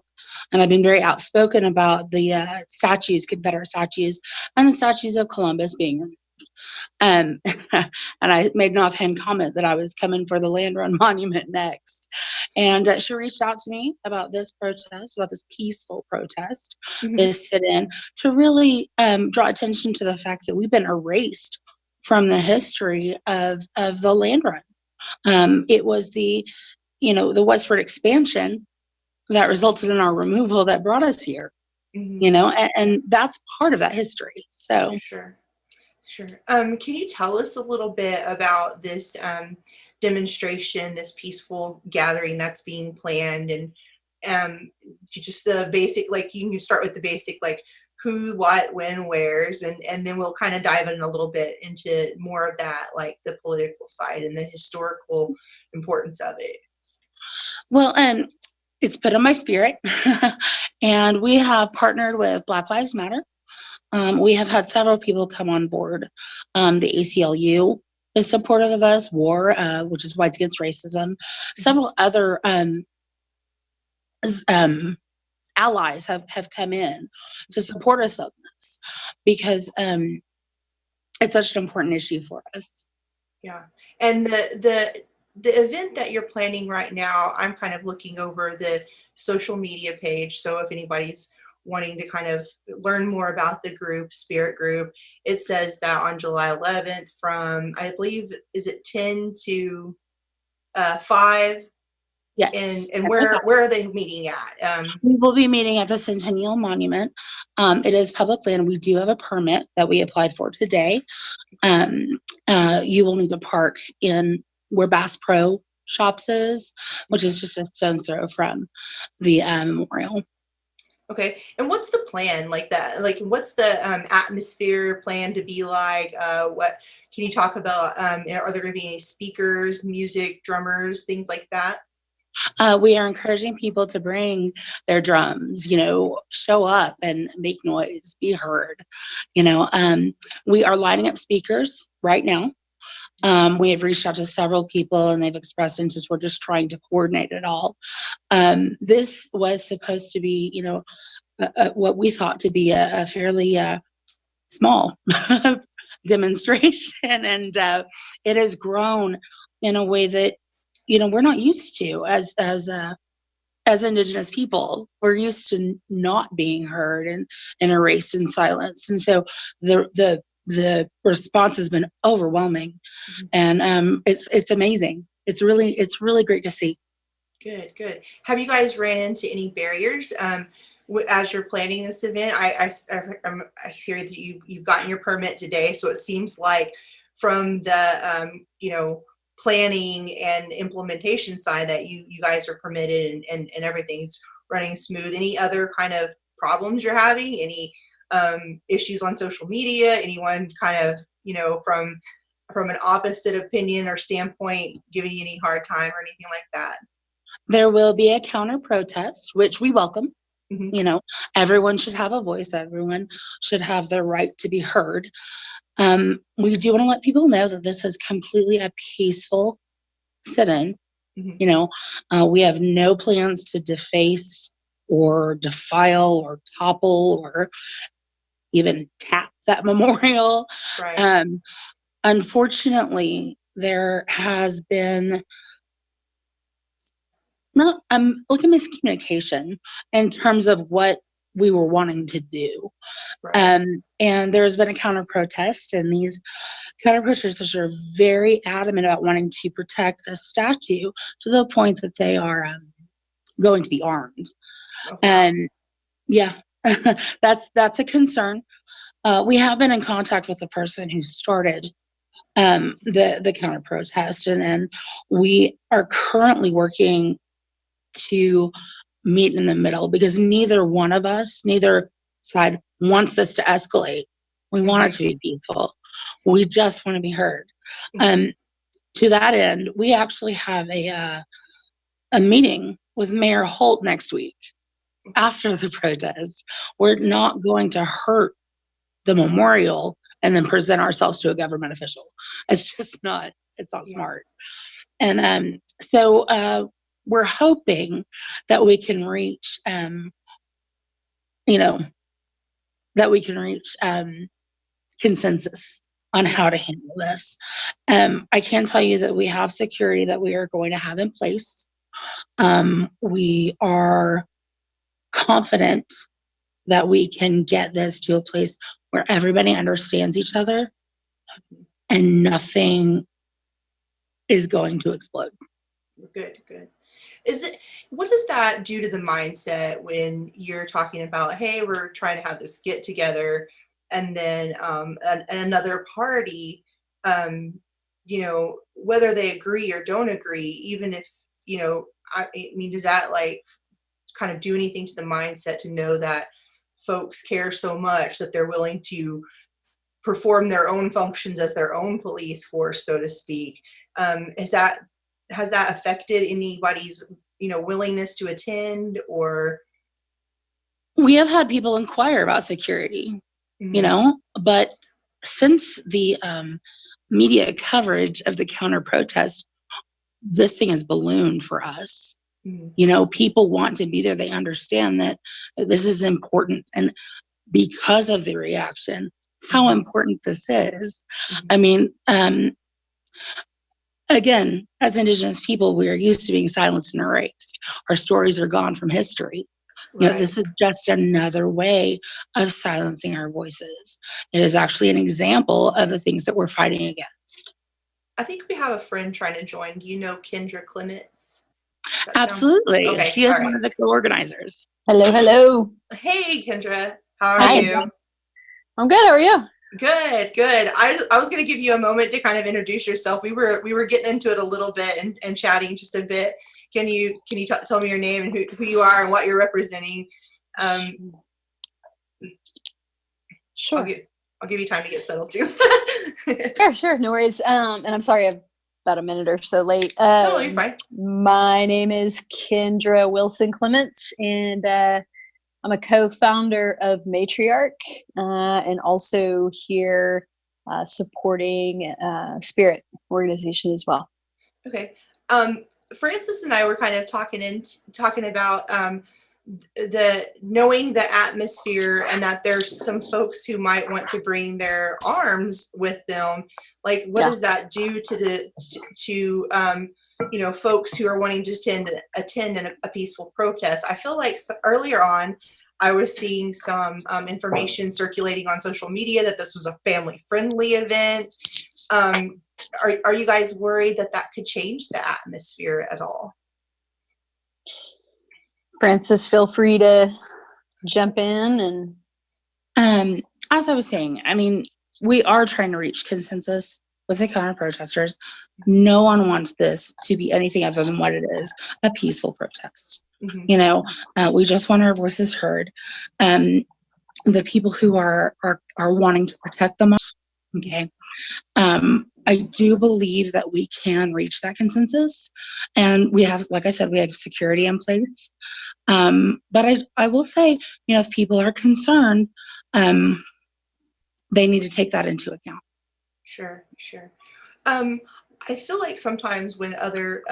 and I've been very outspoken about the statues, Confederate statues, and the statues of Columbus being removed. And I made an offhand comment that I was coming for the land run monument next. And she reached out to me about this protest, about this peaceful protest, this sit-in, to really draw attention to the fact that we've been erased from the history of the land run. It was the westward expansion that resulted in our removal that brought us here, and that's part of that history. So Sure. Can you tell us a little bit about this demonstration, this peaceful gathering that's being planned, and just the basic, like, you can start with the basic, like who, what, when, where's, and then we'll kind of dive in a little bit into more of that, like the political side and the historical importance of it. Well, it's put on my spirit, and we have partnered with Black Lives Matter. We have had several people come on board. The ACLU is supportive of us, WAR, which is Whites Against Racism. Several other allies have come in to support us on this because it's such an important issue for us. Yeah, and the event that you're planning right now, I'm kind of looking over the social media page. So if anybody's wanting to kind of learn more about the group, Spirit Group, it says that on July 11th from, I believe, is it 10 to 5? Yes. And where are they meeting at? We will be meeting at the Centennial Monument. It is public land. We do have a permit that we applied for today. You will need to park in where Bass Pro Shops is, which is just a stone's throw from the memorial. Okay, and what's the plan like that? Like, what's the atmosphere plan to be like? What can you talk about? Are there going to be any speakers, music, drummers, things like that? We are encouraging people to bring their drums, show up and make noise, be heard. We are lining up speakers right now. We have reached out to several people and they've expressed interest. We're just trying to coordinate it all. This was supposed to be, what we thought to be a fairly small demonstration, and it has grown in a way that we're not used to as Indigenous people. We're used to not being heard and erased and silenced, and so the response has been overwhelming, and it's amazing. It's really great to see. Good. Have you guys ran into any barriers as you're planning this event? I hear that you've gotten your permit today, so it seems like from the planning and implementation side that you guys are permitted and everything's running smooth. Any other kind of problems you're having? Any issues on social media? Anyone kind of from an opposite opinion or standpoint giving you any hard time or anything like that? There will be a counter protest, which we welcome. You know, everyone should have a voice. Everyone should have the right to be heard. We do want to let people know that this is completely a peaceful sit-in. You know, we have no plans to deface or defile or topple or even tap that memorial. Right. Unfortunately, there has been not like a miscommunication in terms of what we were wanting to do. Right. And there's been a counter protest, and these counter protesters are very adamant about wanting to protect the statue to the point that they are going to be armed. And yeah, that's a concern. We have been in contact with the person who started the counter protest, and we are currently working to meet in the middle because neither one of us, neither side wants this to escalate. We want it to be peaceful. We just want to be heard. To that end, we actually have a meeting with Mayor Holt next week after the protest. We're not going to hurt the memorial and then present ourselves to a government official. It's just not, it's not smart. And so we're hoping that we can reach, you know, that we can reach consensus on how to handle this. I can tell you that we have security that we are going to have in place. We are confident that we can get this to a place where everybody understands each other and nothing is going to explode. Good. What does that do to the mindset when you're talking about, hey, we're trying to have this get together, and then another party, you know, whether they agree or don't agree, even if, you know, I mean, does that like kind of do anything to the mindset to know that folks care so much that they're willing to perform their own functions as their own police force, so to speak? Has that affected anybody's, you know, willingness to attend? Or we have had people inquire about security, you know, but since the media coverage of the counter protest, this thing has ballooned for us. You know, people want to be there. They understand that this is important. And because of the reaction, how important this is. I mean, again, as Indigenous people, we are used to being silenced and erased. Our stories are gone from history. You know, this is just another way of silencing our voices. It is actually an example of the things that we're fighting against. I think we have a friend trying to join. Do you know Kendra Clements? Absolutely. Okay, She is all one of the co-organizers. Hello. Hey, Kendra. How are Hi. you? I'm good. How are you? Good. I was going to give you a moment to kind of introduce yourself. We were getting into it a little bit and chatting just a bit. Can you tell me your name and who you are and what you're representing? Sure. I'll give you time to get settled too. Sure. No worries. And I'm sorry I'm about a minute or so late. No, you're fine. My name is Kendra Wilson Clements, and I'm a co-founder of Matriarch, and also here supporting Spirit organization as well. Okay. Francis and I were kind of talking about the knowing the atmosphere, and that there's some folks who might want to bring their arms with them. Like, what does that do to you know, folks who are wanting to attend a peaceful protest? I feel like earlier on, I was seeing some information circulating on social media that this was a family-friendly event. Are you guys worried that could change the atmosphere at all? Francis, feel free to jump in. And as I was saying, I mean, we are trying to reach consensus with the counter protesters. No one wants this to be anything other than what it is, a peaceful protest. You know, we just want our voices heard. The people who are wanting to protect them, okay, I do believe that we can reach that consensus. And we have, like I said, we have security in place. But I will say, if people are concerned, they need to take that into account. Sure, sure. I feel like sometimes when other,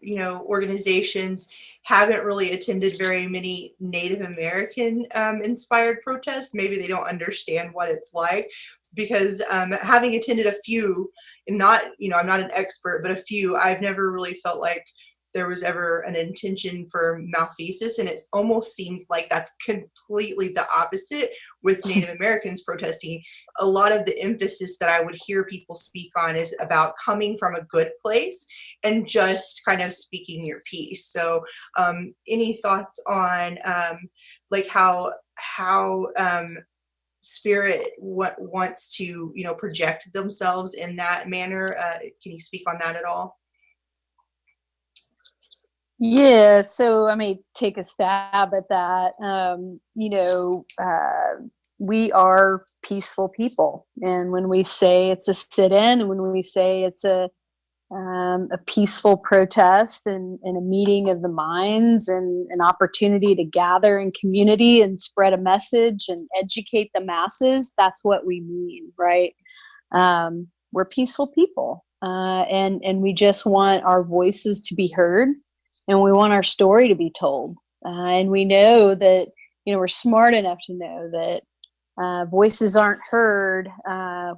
organizations haven't really attended very many Native American inspired protests, maybe they don't understand what it's like. Because having attended a few, and not, I'm not an expert, but a few, I've never really felt like there was ever an intention for malfeasance, and it almost seems like that's completely the opposite with Native Americans protesting. A lot of the emphasis that I would hear people speak on is about coming from a good place and just kind of speaking your piece. So any thoughts on like how Spirit wants to project themselves in that manner? Can you speak on that at all? Yeah, so I may take a stab at that. We are peaceful people, and when we say it's a sit-in, and when we say it's a peaceful protest and a meeting of the minds and an opportunity to gather in community and spread a message and educate the masses, that's what we mean, right? We're peaceful people, and we just want our voices to be heard, and we want our story to be told. And we know that, we're smart enough to know that voices aren't heard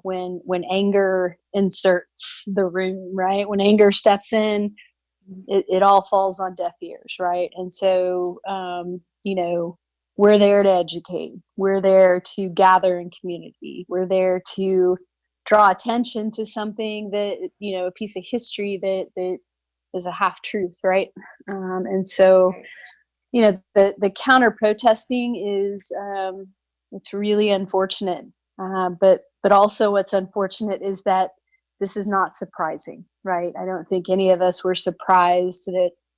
when anger inserts the room, right? When anger steps in, it all falls on deaf ears, right? And so, we're there to educate. We're there to gather in community. We're there to draw attention to something that, a piece of history that is a half truth, right? And so, the counter protesting is, it's really unfortunate. But also what's unfortunate is that this is not surprising, right? I don't think any of us were surprised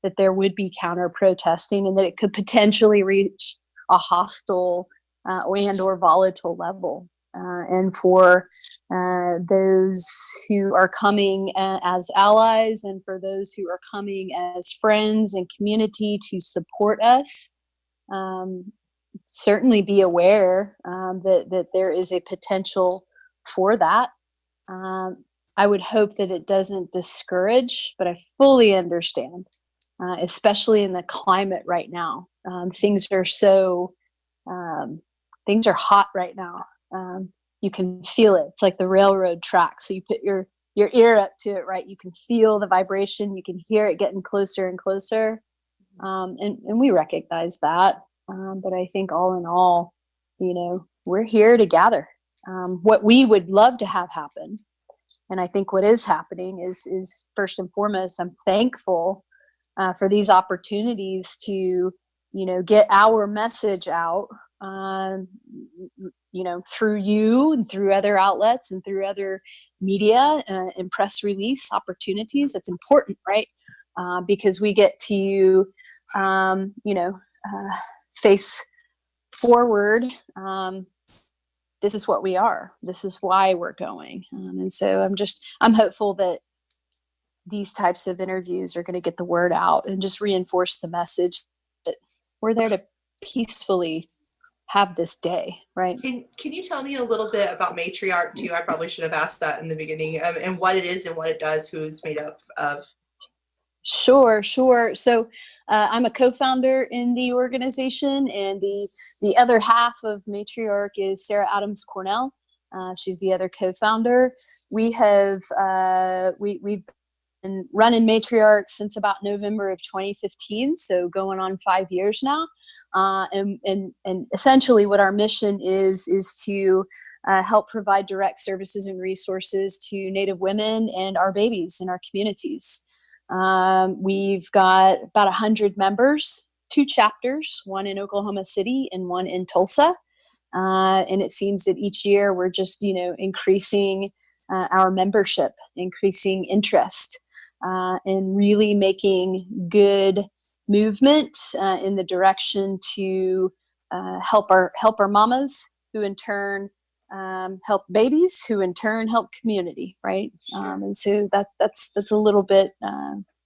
that there would be counter protesting and that it could potentially reach a hostile and or volatile level. And for those who are coming as allies, and for those who are coming as friends and community to support us, certainly be aware that there is a potential for that. I would hope that it doesn't discourage, but I fully understand, especially in the climate right now. Things are hot right now. You can feel it. It's like the railroad tracks. So you put your ear up to it, right? You can feel the vibration. You can hear it getting closer and closer. And we recognize that. But I think all in all, we're here to gather. What we would love to have happen, and I think what is happening is first and foremost, I'm thankful for these opportunities to, get our message out, through you and through other outlets and through other media and press release opportunities. It's important, right? Because we get to, face forward. This is what we are. This is why we're going. And so I'm hopeful that these types of interviews are going to get the word out and just reinforce the message that we're there to peacefully have this day, right? Can you tell me a little bit about Matriarch too? I probably should have asked that in the beginning, and what it is and what it does, who it's made up of. Sure. So I'm a co-founder in the organization, and the other half of Matriarch is Sarah Adams Cornell. She's the other co-founder. We've been running Matriarch since about November of 2015, so going on 5 years now. And essentially what our mission is to help provide direct services and resources to Native women and our babies in our communities. We've got about 100 members, 2 chapters, one in Oklahoma City and one in Tulsa. And it seems that each year we're just, increasing our membership, increasing interest, and really making good movement in the direction to help our mamas, who in turn help babies, who in turn help community, right? And so that's a little bit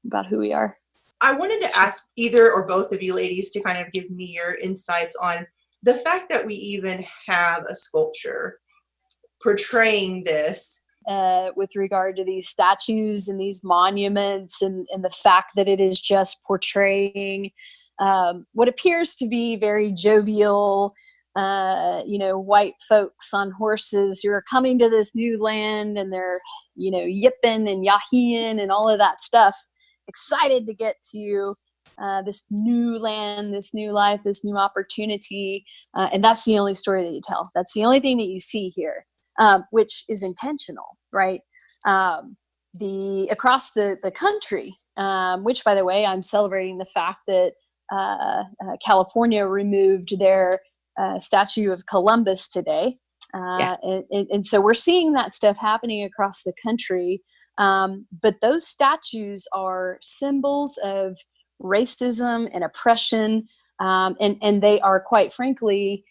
about who we are. I wanted to ask either or both of you ladies to kind of give me your insights on the fact that we even have a sculpture portraying this. With regard to these statues and these monuments, and the fact that it is just portraying what appears to be very jovial, white folks on horses who are coming to this new land, and they're, yipping and yaheeing and all of that stuff, excited to get to this new land, this new life, this new opportunity. And that's the only story that you tell. That's the only thing that you see here, which is intentional, right? Across the country, which, by the way, I'm celebrating the fact that California removed their statue of Columbus today. And so we're seeing that stuff happening across the country. But those statues are symbols of racism and oppression. And they are, quite frankly,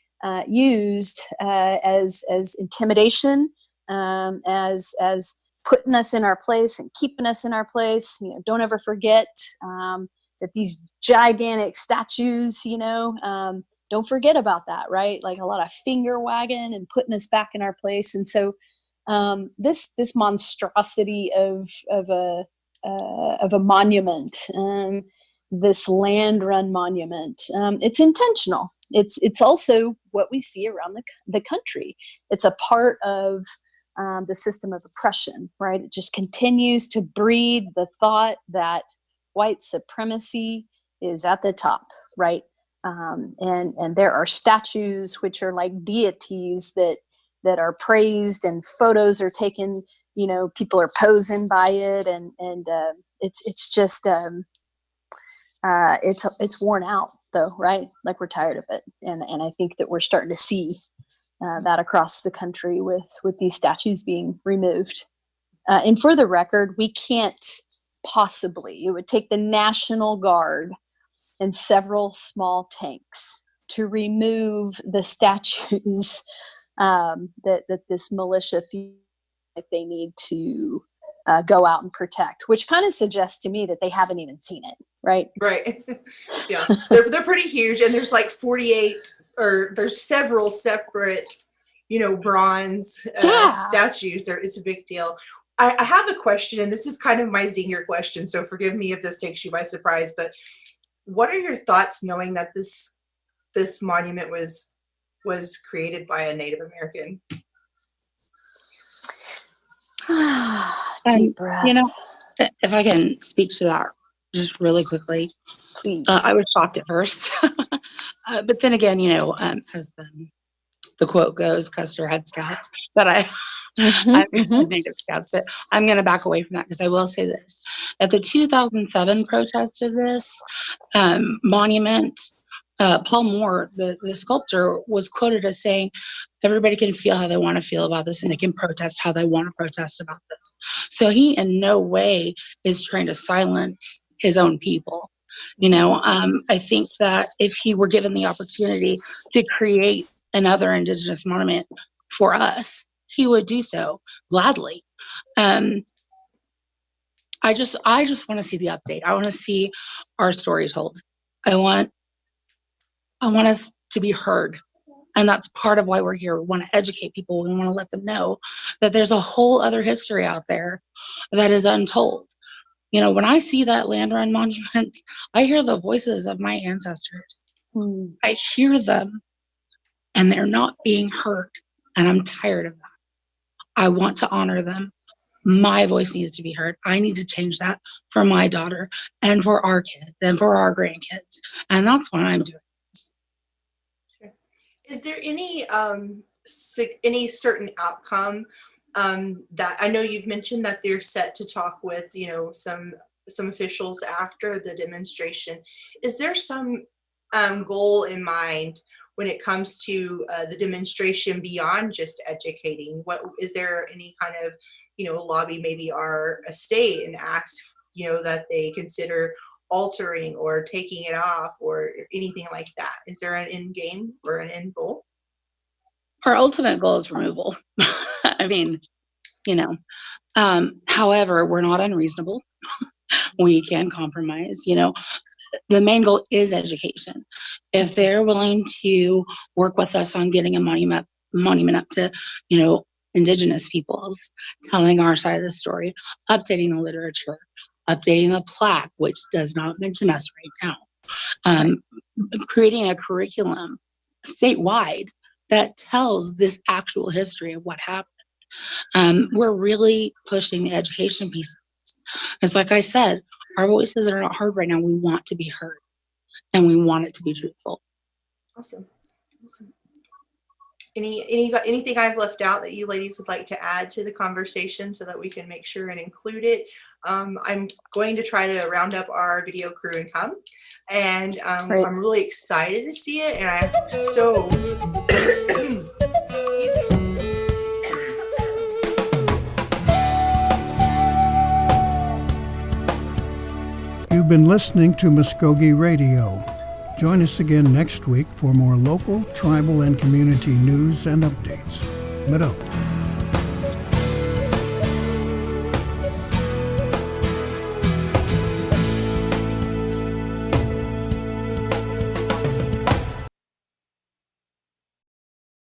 used as intimidation, as putting us in our place and keeping us in our place. Don't ever forget that these gigantic statues, don't forget about that, right? Like a lot of finger wagging and putting us back in our place. And so this monstrosity of a monument, this land run monument, it's intentional. It's also what we see around the country. It's a part of the system of oppression, right? It just continues to breed the thought that white supremacy is at the top, right? And there are statues which are like deities that are praised, and photos are taken. People are posing by it, and it's just it's worn out, though, right? Like, we're tired of it, and I think that we're starting to see that across the country with these statues being removed. And for the record, we can't possibly. It would take the National Guard and several small tanks to remove the statues that this militia feels like they need to go out and protect, which kind of suggests to me that they haven't even seen it, right? Right. Yeah, they're pretty huge, and there's like 48, or there's several separate, bronze statues. It's a big deal. I have a question, and this is kind of my zinger question, so forgive me if this takes you by surprise, but what are your thoughts knowing that this monument was created by a Native American? Deep breath. If I can speak to that just really quickly. Please. I was shocked at first. But then again, as the quote goes, Custer had scouts. But I'm Native scouts, but I'm going to back away from that, because I will say this. At the 2007 protest of this monument, Paul Moore, the sculptor, was quoted as saying, everybody can feel how they want to feel about this, and they can protest how they want to protest about this. So he in no way is trying to silence his own people. I think that if he were given the opportunity to create another Indigenous monument for us, he would do so gladly. I just want to see the update. I want to see our story told. I want us to be heard. And that's part of why we're here. We want to educate people. We want to let them know that there's a whole other history out there that is untold. When I see that land run monument, I hear the voices of my ancestors. I hear them, and they're not being heard. And I'm tired of that. I want to honor them. My voice needs to be heard. I need to change that for my daughter and for our kids and for our grandkids. And that's what I'm doing. Is there any certain outcome that I know you've mentioned that they're set to talk with, some officials after the demonstration? Is there some goal in mind when it comes to the demonstration beyond just educating? What is there any kind of lobby maybe our state and ask that they consider altering or taking it off or anything like that? Is there an end game or an end goal? our ultimate goal is removal. I mean, you know, however, we're not unreasonable. We can compromise, you know. The main goal is education. If they're willing to work with us on getting a monument up to, you know, Indigenous peoples, telling our side of the story, updating the literature, updating the plaque, which does not mention us right now, creating a curriculum statewide that tells this actual history of what happened. We're really pushing the education piece. It's like I said, our voices are not heard right now. We want to be heard, and we want it to be truthful. Awesome. Anything I've left out that you ladies would like to add to the conversation so that we can make sure and include it? I'm going to try to round up our video crew and come, and Great. I'm really excited to see it, and I'm so excuse me. You've been listening to Mvskoke Radio. Join us again next week for more local, tribal, and community news and updates. Mvskoke.